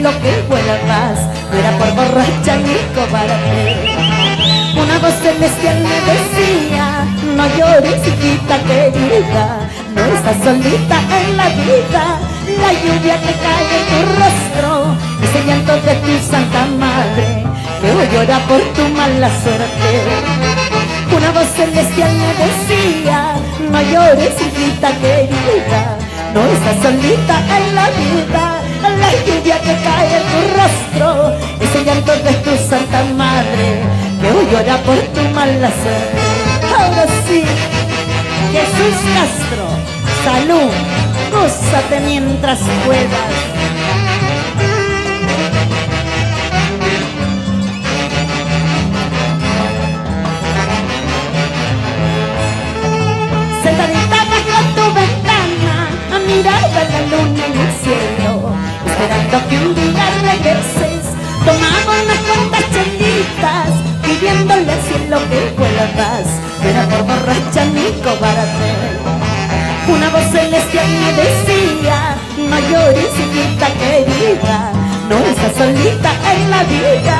cielo que vuela más, no era por borracha ni cobarde. Una voz celestial me decía: no llores, hijita querida, no estás solita en la vida. La lluvia que cae en tu rostro es el llanto de tu santa madre, que hoy llora por tu mala suerte. Una voz celestial me decía: no llores, hijita querida, no estás solita en la vida. La lluvia que cae en tu rostro es el llanto de tu santa madre, que hoy llora por tu mala suerte. Ahora sí, Jesús Castro, salud, gózate mientras puedas. Sentadita bajo tu ventana, miraba la luna en el cielo, esperando que un día regreses. Tomaba unas cuantas chelitas, pidiéndole al cielo que vuela más, no era por borracha ni cobarde. Una voz celestial me decía: no llores, hijita querida, no estás solita en la vida.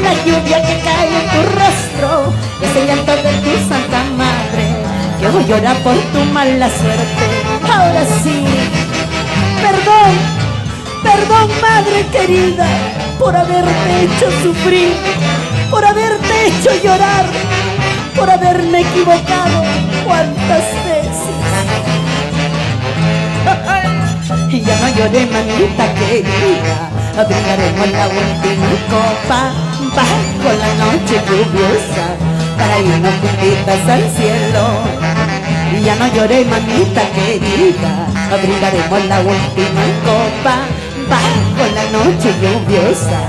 La lluvia que cae en tu rostro es el llanto de tu santa madre, que hoy llora por tu mala suerte. Ahora sí, perdón, perdón, madre querida, por haberte hecho sufrir, por haberte hecho llorar, por haberme equivocado cuántas veces. Y ya no lloré, mamita querida, brindaremos la última copa bajo la noche lluviosa para irnos juntitas al cielo. Y ya no lloré, mamita querida, brindaremos la última copa bajo la noche lluviosa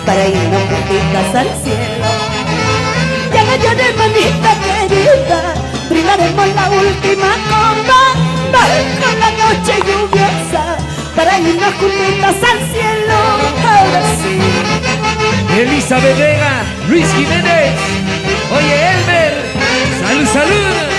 para irnos juntitas al cielo. Ya no lloré, mamita querida, brindaremos la última copa bajo la noche lluviosa para irnos juntitas al cielo. Ahora sí. Elizabeth Vega, Luis Jiménez, oye Elmer, salud, salud.